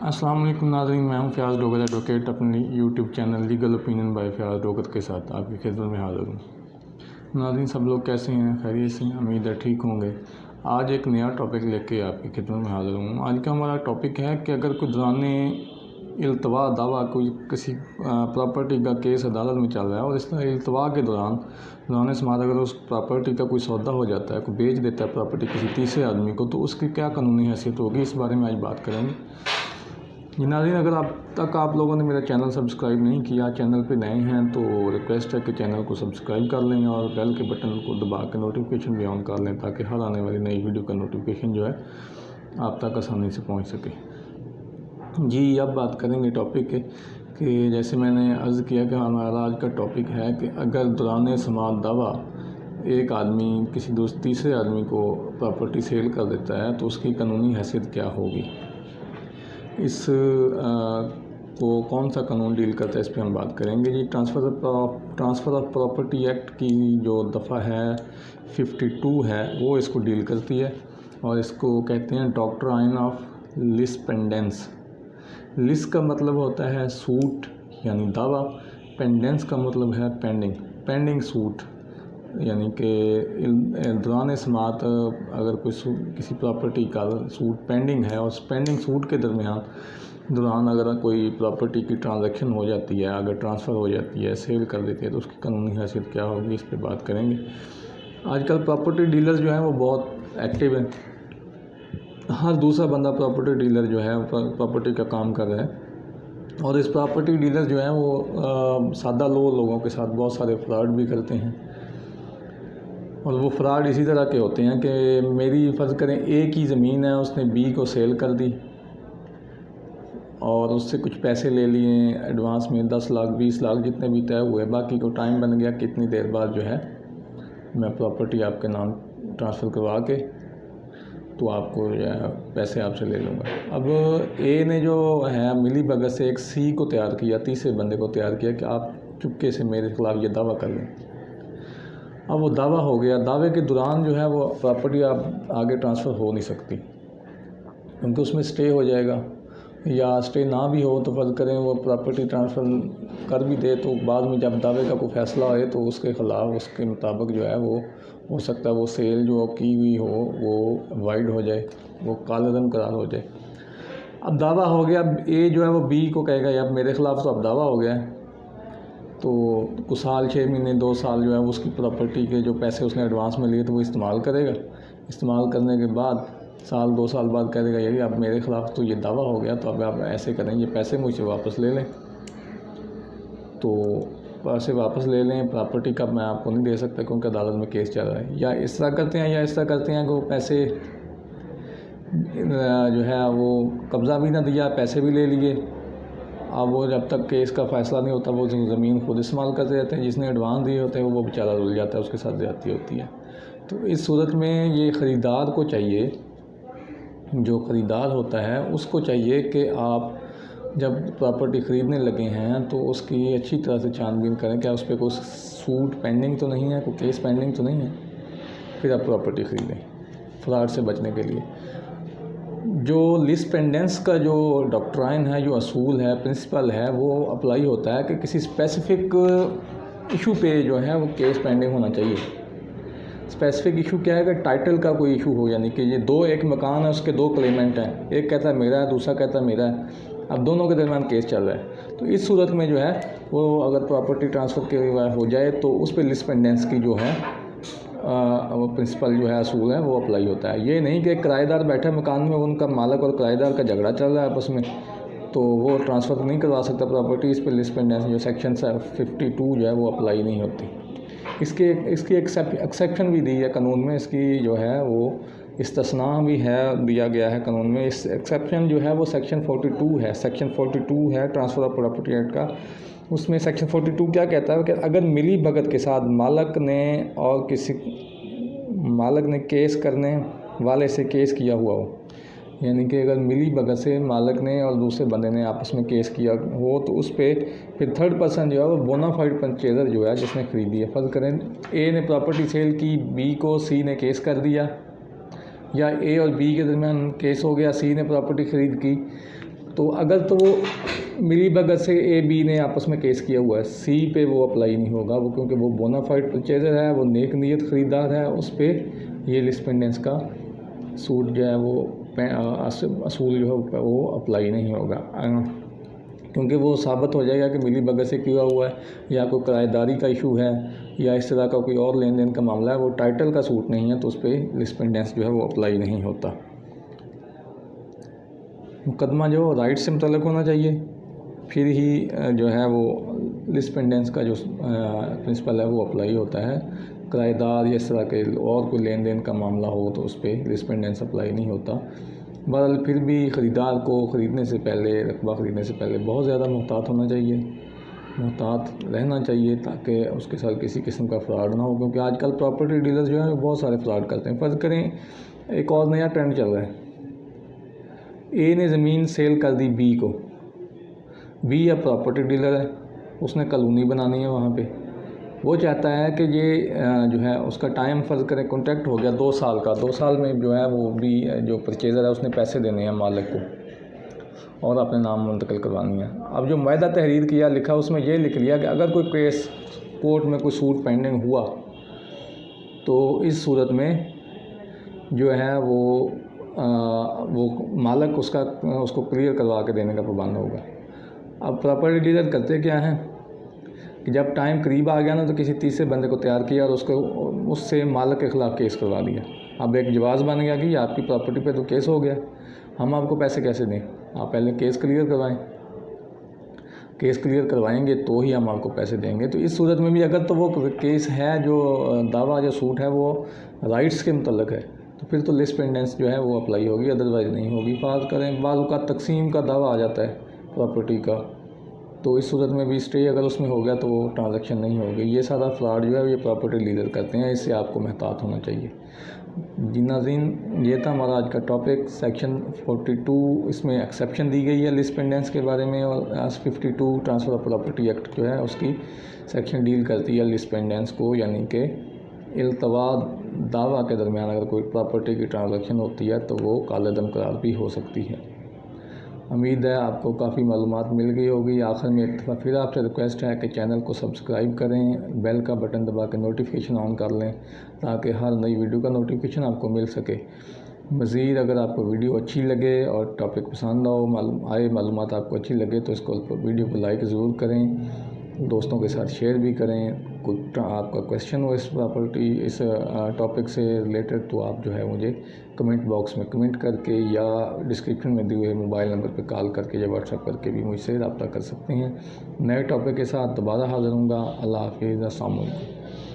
अस्सलाम वालेकुम नाज़रीन, मैं हूं फ़याज़ डोगर एडवोकेट अपने YouTube channel legal opinion by Fayaz Dogar के साथ आपकी खिदमत में हाज़िर हूं। नाज़रीन, सब लोग कैसे हैं? खैरियत से हैं? उम्मीद है ठीक होंगे। आज एक नया टॉपिक लेके आपकी खिदमत में हाज़िर हूँ। आज का हमारा टॉपिक है कि अगर कोई दौराने इल्तवा दावा कोई किसी प्रॉपर्टी का केस अदालत में चल रहा है और इस तरह इल्तवा के दौरान समात अगर उस प्रॉपर्टी का कोई सौदा हो जाता है, कोई बेच देता है प्रॉपर्टी किसी तीसरे आदमी को, तो उसकी क्या कानूनी हैसियत होगी, इस बारे में आज बात करेंगे। जी नाज़रीन, अगर आप लोगों ने मेरा चैनल सब्सक्राइब नहीं किया, चैनल पे नए हैं, तो रिक्वेस्ट है कि चैनल को सब्सक्राइब कर लें और बेल के बटन को दबा के नोटिफिकेशन भी ऑन कर लें ताकि हर आने वाली नई वीडियो का नोटिफिकेशन जो है आप तक आसानी से पहुंच सके। जी, अब बात करेंगे टॉपिक के कि जैसे मैंने अर्ज़ किया कि हमारा आज का टॉपिक है कि अगर दौरान समात दावा एक आदमी किसी तीसरे आदमी को प्रॉपर्टी सेल कर देता है तो उसकी कानूनी हैसियत क्या होगी, इस को कौन सा कानून डील करता है, इस पर हम बात करेंगे। जी, ट्रांसफ़र ऑफ प्रॉपर्टी एक्ट की जो दफ़ा है 52 है वो इसको डील करती है और इसको कहते हैं डॉक्ट्राइन ऑफ लिस पेंडेंस। लिस का मतलब होता है सूट यानी दावा, पेंडेंस का मतलब है पेंडिंग सूट, यानी कि दौरान समात अगर कोई किसी प्रॉपर्टी का सूट पेंडिंग है और उस पेंडिंग सूट के दौरान अगर कोई प्रॉपर्टी की ट्रांजैक्शन हो जाती है, अगर ट्रांसफ़र हो जाती है, सेल कर देती है, तो उसकी कानूनी हैसियत क्या होगी, इस पे बात करेंगे। आजकल प्रॉपर्टी डीलर्स जो हैं वो बहुत एक्टिव हैं। हर दूसरा बंदा प्रॉपर्टी डीलर जो है प्रॉपर्टी का काम कर रहा है और इस प्रॉपर्टी डीलर जो है वो सादा लोगों के साथ बहुत सारे फ्रॉड भी करते हैं। और वो फ्रॉड इसी तरह के होते हैं कि मेरी फ़र्ज़ करें ए की ज़मीन है, उसने बी को सेल कर दी और उससे कुछ पैसे ले लिए एडवांस में, 10 लाख 20 लाख जितने भी तय हुए, बाकी को टाइम बन गया कितनी देर बाद जो है मैं प्रॉपर्टी आपके नाम ट्रांसफ़र करवा के तो आपको पैसे आपसे ले लूँगा। अब ए ने जो है मिली भगत से एक सी को तैयार किया, तीसरे बंदे को तैयार किया कि आप चुपके से मेरे ख़िलाफ़ ये दावा कर लें। अब वो दावा हो गया, दावे के दौरान जो है वो प्रॉपर्टी आप आगे ट्रांसफ़र हो नहीं सकती क्योंकि उसमें स्टे हो जाएगा, या स्टे ना भी हो तो फ़र्ज़ करें वो प्रॉपर्टी ट्रांसफ़र कर भी दे तो बाद में जब दावे का कोई फ़ैसला आए तो उसके ख़िलाफ़ उसके मुताबिक जो है वो हो सकता है वो सेल जो की हुई हो वो वाइड हो जाए, वो कालेदम करार हो जाए। अब दावा हो गया, ए जो है वो बी को कहेगा यार मेरे ख़िलाफ़ तो अब दावा हो गया है, तो कुछ साल 6 महीने 2 साल जो है उसकी प्रॉपर्टी के जो पैसे उसने एडवांस में लिए तो वो इस्तेमाल करेगा। इस्तेमाल करने के बाद साल 2 साल बाद कह देगा यही अब मेरे ख़िलाफ़ तो ये दावा हो गया, तो अब आप ऐसे करें, ये पैसे मुझसे वापस ले लें। तो पैसे वापस ले लें, प्रॉपर्टी का मैं आपको नहीं दे सकता क्योंकि अदालत में केस चल रहा है। या इस तरह करते हैं कि वो पैसे जो है वो कब्ज़ा भी ना दिया, पैसे भी ले लिए। अब वो जब तक केस का फ़ैसला नहीं होता वो ज़मीन खुद इस्तेमाल करते रहते हैं, जिसने एडवांस दिए होते हैं वो बेचारा रुल जाता है, उसके साथ ज़्यादती होती है। तो इस सूरत में ये ख़रीदार को चाहिए, जो ख़रीदार होता है उसको चाहिए कि आप जब प्रॉपर्टी ख़रीदने लगे हैं तो उसकी अच्छी तरह से छानबीन करें, क्या उस पर कोई सूट पेंडिंग तो नहीं है, कोई केस पेंडिंग तो नहीं है, फिर आप प्रॉपर्टी ख़रीदें फ्रॉड से बचने के लिए। जो लिस पेंडेंस का जो डॉक्ट्राइन है, जो असूल है, प्रिंसिपल है, वो अप्लाई होता है कि किसी स्पेसिफ़िक इशू पे जो है वो केस पेंडिंग होना चाहिए। स्पेसिफ़िक इशू क्या है कि टाइटल का कोई इशू हो, यानी कि ये एक मकान है, उसके 2 क्लेमेंट हैं, एक कहता है मेरा है, दूसरा कहता है मेरा है, अब दोनों के दरमियान केस चल रहा है। तो इस सूरत में जो है वो अगर प्रॉपर्टी ट्रांसफ़र के हो जाए तो उस पर लिस पेंडेंस की जो है वो प्रिंसिपल जो है असूल है वो अप्लाई होता है। ये नहीं कि किराएदार बैठा मकान में, उनका मालिक और किराएदार का झगड़ा चल रहा है आपस में, तो वो ट्रांसफ़र नहीं करवा सकता प्रॉपर्टी, इस पर लिस पेंडेंस जो सेक्शन 52 जो है वो अप्लाई नहीं होती। इसकी एक्सेप्शन भी दी है कानून में, इसकी जो है वो इस्तिस्ना भी है, दिया गया है कानून में। इस एक्सेप्शन जो है वो सेक्शन 42 है, सेक्शन 42 है ट्रांसफ़र ऑफ प्रॉपर्टी एक्ट का। उसमें सेक्शन 42 क्या कहता है कि अगर मिली भगत के साथ मालिक ने केस करने वाले से केस किया हुआ हो, यानी कि अगर मिली भगत से मालिक ने और दूसरे बंदे ने आपस में केस किया हो तो उस पर फिर थर्ड पर्सन जो है वो बोनाफाइड परचेज़र जो है जिसने ख़रीदी है, फ़र्ज़ करें ए ने प्रॉपर्टी सेल की, बी को सी ने केस कर दिया, या ए और बी के दरमियान केस हो गया, सी ने प्रॉपर्टी ख़रीद की, तो अगर तो वो मिलीबगर से ए बी ने आपस में केस किया हुआ है, सी पे वो अप्लाई नहीं होगा, वो क्योंकि वो बोनाफाइड परचेजर है, वो नेक नीयत ख़रीदार है, उस पर ये लिस्ट पेंडेंस का सूट जो है वो असूल जो है वो अप्लाई नहीं होगा, क्योंकि वो साबित हो जाएगा कि मिलीबगर से किया हुआ है या कोई किराएदारी का इशू है या इस तरह का कोई और लेन देन का मामला है, वो टाइटल का सूट नहीं है, तो उस पर लिस्ट पेंडेंस जो है वो अप्लाई नहीं होता। मुकदमा जो राइट से मुतल्लिक़ होना चाहिए, फिर ही जो है वो लिस्ट पेंडेंस का जो प्रिंसिपल है वो अप्लाई होता है। किराएदार या इस तरह के और कोई लेन देन का मामला हो तो उस पर लिस्ट पेंडेंस अप्लाई नहीं होता। बहरहाल फिर भी ख़रीदार को ख़रीदने से पहले, रकबा ख़रीदने से पहले बहुत ज़्यादा मुहतात होना चाहिए, मुहतात रहना चाहिए, ताकि उसके साथ किसी किस्म का फ़्रॉड ना हो, क्योंकि आजकल प्रॉपर्टी डीलर्स जो हैं बहुत सारे फ़्रॉड करते हैं। फ़र्ज़ करें एक और नया ट्रेंड चल रहा है, ए ने ज़मीन सेल कर दी बी को, बी या प्रॉपर्टी डीलर है, उसने कॉलोनी बनानी है वहाँ पे, वो चाहता है कि ये जो है उसका टाइम फ़र्ज़ करें कॉन्ट्रैक्ट हो गया 2 साल का, 2 साल में जो है वो बी जो परचेज़र है उसने पैसे देने हैं मालिक को और अपने नाम मुंतकिल करवानी है। अब जो मुआहदा तहरीर किया लिखा, उसमें ये लिख लिया कि अगर कोई केस कोर्ट में कोई सूट पेंडिंग हुआ तो इस सूरत में जो है वो मालिक उसको क्लियर करवा के देने का पाबंद होगा। अब प्रॉपर्टी डीलर करते क्या हैं कि जब टाइम करीब आ गया ना तो किसी तीसरे बंदे को तैयार किया और उससे मालिक के ख़िलाफ़ केस करवा दिया। अब एक जवाज़ बन गया कि आपकी प्रॉपर्टी पे तो केस हो गया, हम आपको पैसे कैसे दें, आप पहले केस क्लियर करवाएं, केस क्लियर करवाएंगे तो ही हम आपको पैसे देंगे। तो इस सूरत में भी अगर तो वो केस है जो दावा जो सूट है वो राइट्स के मुतल्लिक़ है तो फिर तो लिस्ट पेंडेंस जो है वो अप्लाई होगी, अदरवाइज़ नहीं होगी। फ़र्ज़ करें बाज़ औक़ात तकसीम का दावा आ जाता है प्रॉपर्टी का, तो इस सूरत में भी स्टे अगर उसमें हो गया तो वो ट्रांजैक्शन नहीं होगी। ये सारा फ्रॉड जो है ये प्रॉपर्टी डीलर करते हैं, इससे आपको महतात होना चाहिए। जी नाज़रीन, ये था हमारा आज का टॉपिक। सेक्शन 42 इसमें एक्सेप्शन दी गई है लिस्ट पेंडेंस के बारे में, और 52 ट्रांसफ़र ऑफ प्रॉपर्टी एक्ट जो है उसकी सेक्शन डील करती है लिस्ट पेंडेंस को, यानी कि इल्तवा दावा के दरमियान अगर कोई प्रॉपर्टी की ट्रांजैक्शन होती है तो वो काले दम करार भी हो सकती है। उम्मीद है आपको काफ़ी मालूमात मिल गई होगी। आखिर में एक दफ़ा फिर आपसे रिक्वेस्ट है कि चैनल को सब्सक्राइब करें, बेल का बटन दबा के नोटिफिकेशन ऑन कर लें ताकि हर नई वीडियो का नोटिफिकेशन आपको मिल सके। मज़ीद अगर आपको वीडियो अच्छी लगे और टॉपिक पसंद मालूमात आपको अच्छी लगे तो इसको वीडियो को लाइक ज़रूर करें, दोस्तों के साथ शेयर भी करें। कोई आपका क्वेश्चन हो इस टॉपिक से रिलेटेड तो आप जो है मुझे कमेंट बॉक्स में कमेंट करके या डिस्क्रिप्शन में दिए हुए मोबाइल नंबर पर कॉल करके या व्हाट्सएप करके भी मुझसे रब्ता कर सकते हैं। नए टॉपिक के साथ दोबारा हाज़िर होऊंगा। अल्लाह हाफ़िज़, अस्सलाम वालेकुम।